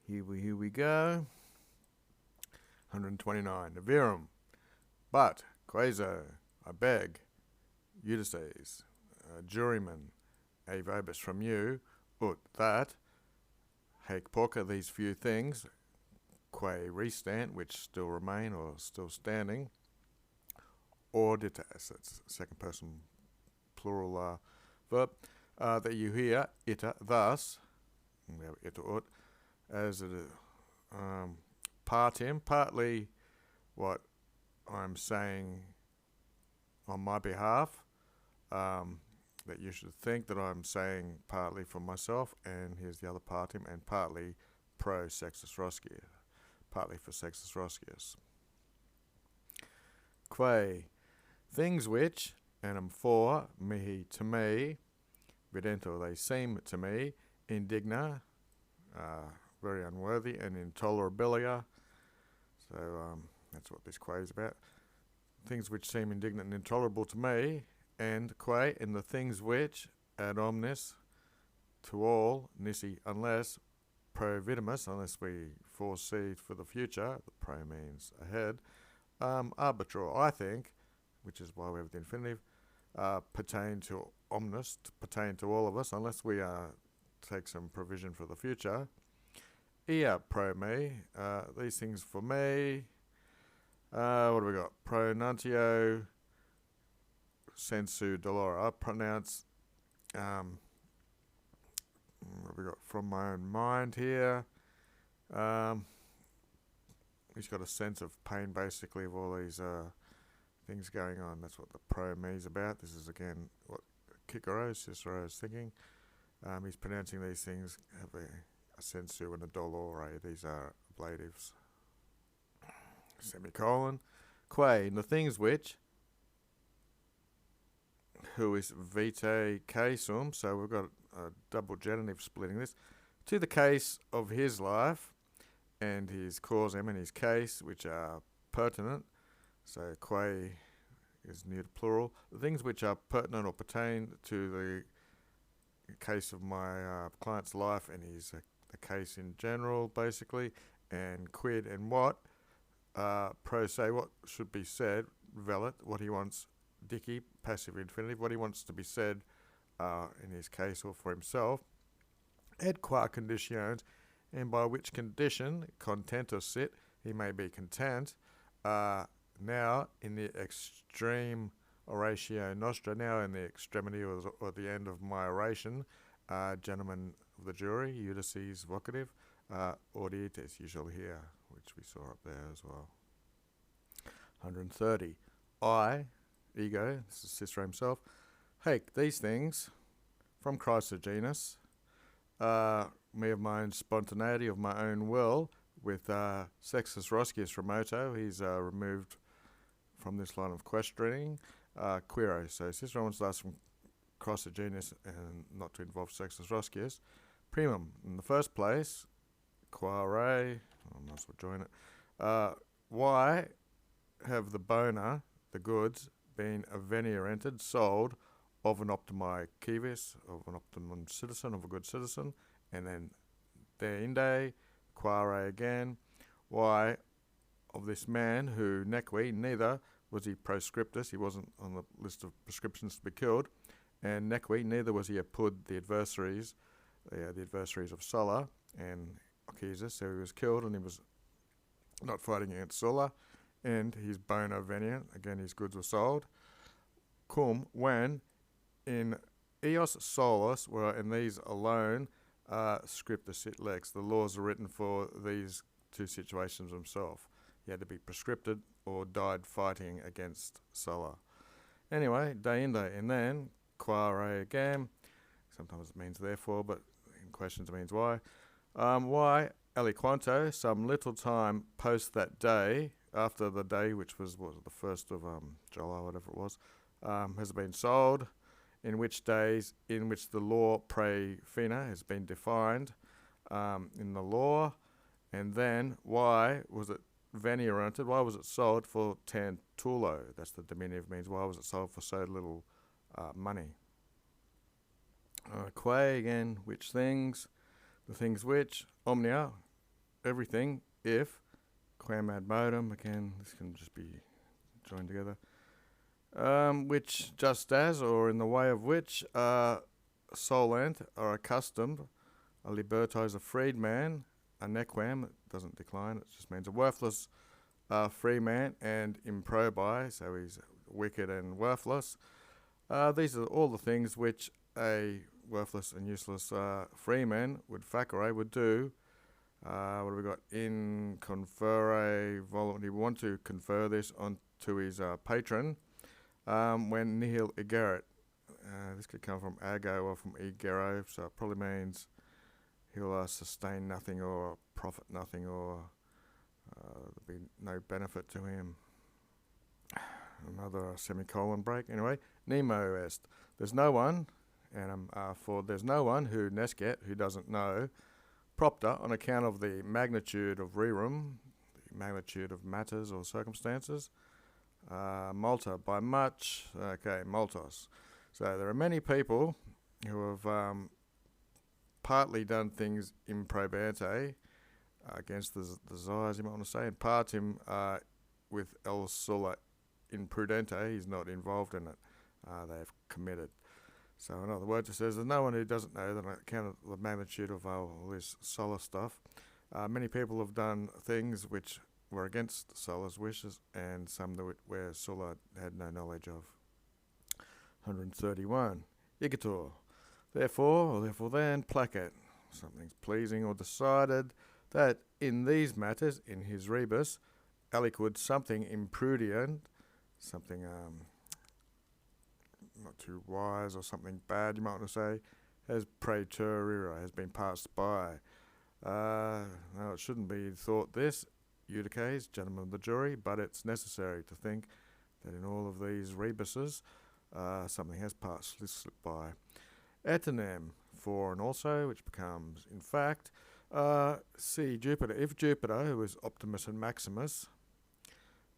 Here we go. 129. Virum. But, Quaso, I beg, Ulysses, juryman, a vobis from you, ut that, haec porca these few things, quae restant, which still remain or still standing, auditas, that's second person plural verb, that you hear, ita, thus, we have ita ut, as partly what I'm saying on my behalf, that you should think that I'm saying partly for myself, and here's the other partim, and partly pro Sextus Roscius, partly for Sextus Roscius. Quae, things which, and for, mihi to me, vidento they seem to me, indigna, very unworthy, and intolerabilia. So that's what this quae is about. Things which seem indignant and intolerable to me, and quae, and the things which, ad omnis, to all, nisi, unless, providimus, unless we foresee for the future, the pro means ahead, arbitral, I think, which is why we have the infinitive, pertain to omnis, pertain to all of us, unless we take some provision for the future. Ea pro me, these things for me. What do we got? Pronuntio sensu dolora. I pronounce, what have we got? From my own mind here. He's got a sense of pain, basically, of all these things going on. That's what the pro me is about. This is, again, what Cicero is thinking. He's pronouncing these things, have a sensu and a dolore. These are ablatives. Semicolon. Quae, the things which, who is vitae casum, so we've got a double genitive splitting this, to the case of his life, and his causam and his case, which are pertinent. So quae is near to plural. The things which are pertinent or pertain to the case of my client's life and his the case in general, basically, and quid and what, pro se, what should be said, velit, what he wants, dici, passive infinitive, what he wants to be said in his case or for himself, et qua conditions, and by which condition, contentus sit, he may be content, now in the extreme oratio nostra, now in the extremity or the end of my oration, gentlemen of the jury, Ulysses vocative, audietes, you shall hear, which we saw up there as well. 130. I, ego, this is Cicero himself, haec these things from Chrysogenus, me of my own spontaneity, of my own will, with Sextus Roscius remoto, he's removed from this line of questioning, quiro. So Cicero wants to ask from Chrysogenus and not to involve Sextus Roscius. Primum, in the first place, quare, I might as well join it. Why have the bona, the goods, been avenirented, sold, of an optimi civis, of an optimum citizen, of a good citizen, and then deinde, quare again, why of this man who neque, neither was he proscriptus, he wasn't on the list of prescriptions to be killed, and neque, neither was he apud the adversaries of Sulla and Occasus, so he was killed and he was not fighting against Sulla, and his bona venient, again his goods were sold, cum, when in eos solus, were in these alone, scripta sit lex, the laws are written for these two situations himself. He had to be prescripted or died fighting against Sulla. Anyway, deinde, and then, quare again, sometimes it means therefore, but in questions it means why. Why, aliquanto, some little time post that day, after the day which was the 1st of July, whatever it was, has been sold, in which days, in which the law pre fina has been defined in the law, and then why was it venirented, why was it sold for tantulo, that's the diminutive, means why was it sold for so little money. Quae again, which things, the things which, omnia, everything if quam ad modum, again, this can just be joined together, which just as, or in the way of which, solent are accustomed, a liberto is a freedman, a nequam, it doesn't decline, it just means a worthless free man, and improbi, so he's wicked and worthless. These are all the things which a worthless and useless freeman would do. What have we got? In conferre volunty. We want to confer this onto his patron when nihil egerit. This could come from ago or from egero, so it probably means he'll sustain nothing or profit nothing, or there'll be no benefit to him. Another semicolon break. Anyway, nemo est. There's no one, and for there's no one who nescet, who doesn't know, propter, on account of the magnitude of rerum, the magnitude of matters or circumstances. Multa, by much. Okay, multos. So there are many people who have partly done things improbante, against the desires, you might want to say, and partim with el sola imprudente, he's not involved in it. They have committed. So in other words, it says there's no one who doesn't know that on account of the magnitude of all this solar stuff. Many people have done things which were against Sola's wishes, and some where Sola had no knowledge of. 131. Igitur. Therefore then, placet. Something's pleasing or decided that in these matters, in his rebus, aliquid something imprudent, something not too wise, or something bad, you might want to say, has praeterira, has been passed by. Now it shouldn't be thought this, Eudices, gentlemen of the jury, but it's necessary to think that in all of these rebuses, something has slipped by. Etenem, for and also, which becomes in fact. See Jupiter. If Jupiter, who is Optimus and Maximus,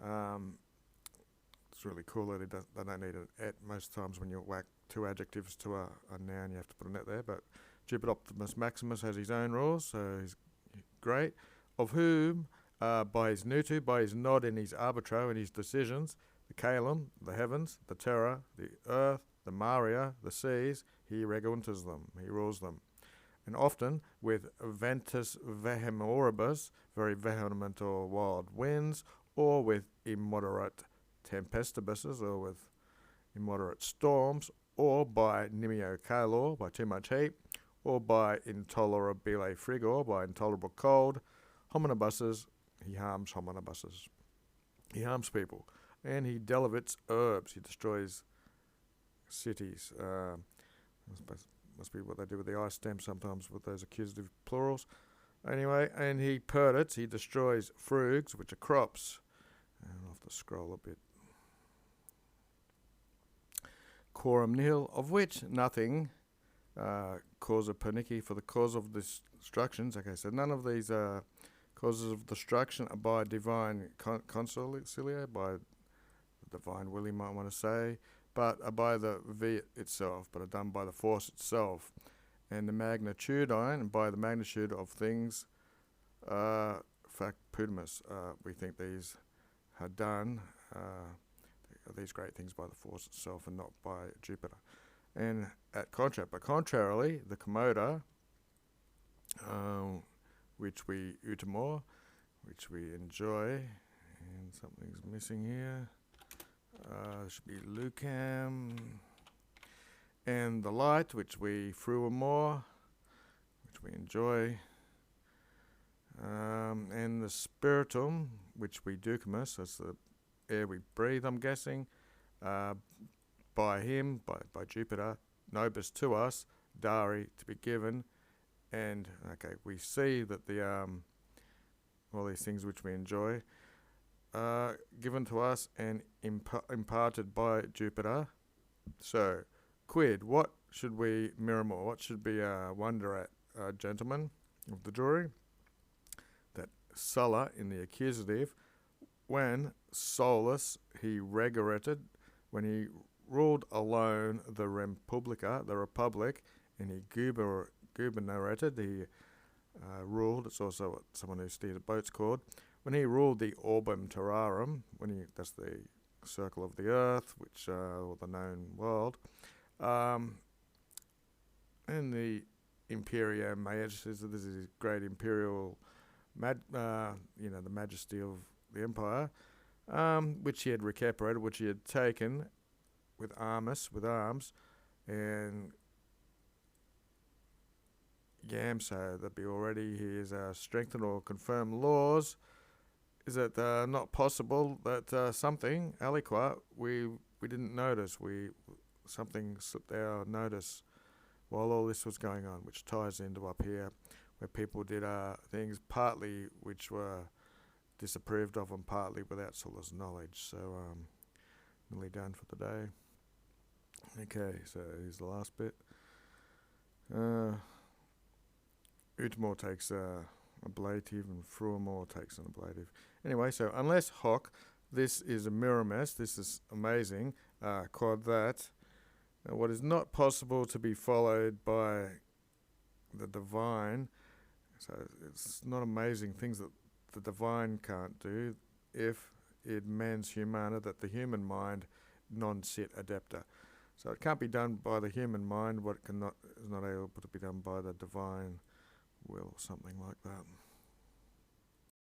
it's really cool that they don't need an et. Most times when you whack two adjectives to a noun, you have to put an et there. But Jupiter Optimus Maximus has his own rules, so he's great. Of whom, by his nutu, by his nod and his arbitro and his decisions, the caelum, the heavens, the terra, the earth, the maria, the seas, he reguntas them, he rules them. And often with ventus vehemoribus, very vehement or wild winds, or with immoderate tempestibuses, or with immoderate storms, or by nimio calor, by too much heat, or by intolerabile frigor, by intolerable cold. Hominibuses, he harms hominibuses. He harms people. And he delevits herbs, he destroys cities. Must be what they do with the I stem sometimes with those accusative plurals. Anyway, and he perdits, he destroys frugs, which are crops. And I'll have to scroll a bit. Quorum nihil, of which nothing, causa pernici, for the cause of destructions. Okay, so none of these causes of destruction are by divine consilia, by the divine will, you might want to say, but are by the V itself, but are done by the force itself. And the magnitudine, and by the magnitude of things, fact pudimus, we think these are done, these great things by the force itself and not by Jupiter. And at contrarily, the commoda, which we utimor, which we enjoy, and something's missing here. Should be lucam, and the light, which we fruamore, which we enjoy, and the spiritum, which we ducamus, that's the air we breathe, I'm guessing, by him, by Jupiter, nobis to us, dari, to be given. And okay, we see that the all these things which we enjoy, given to us and imparted by Jupiter. So, quid, what should we mirror more? What should we wonder at, gentlemen of the jury? That sola in the accusative, when solus he regulated, when he ruled alone the republica, the republic, and he gubernated, he ruled. It's also what someone who steered a boat's called. When he ruled the Orbum Terrarum, that's the circle of the Earth, or the known world, and the Imperio Majestas, this is his great imperial, the majesty of the empire, which he had recapitulated, which he had taken with arms, and so that be already his strengthened or confirmed laws. Is it not possible that something aliqua we didn't notice? Something slipped our notice while all this was going on, which ties into up here, where people did things partly which were disapproved of and partly without Sulla's knowledge. So nearly done for the day. Okay, so here's the last bit. Utmore takes ablative and Fruamore takes an ablative. Anyway, so unless hoc, this is a miramis, this is amazing, quod that, what is not possible to be followed by the divine, so it's not amazing things that the divine can't do, if it mens humana, that the human mind non sit adepta. So it can't be done by the human mind what is not able to be done by the divine will, something like that.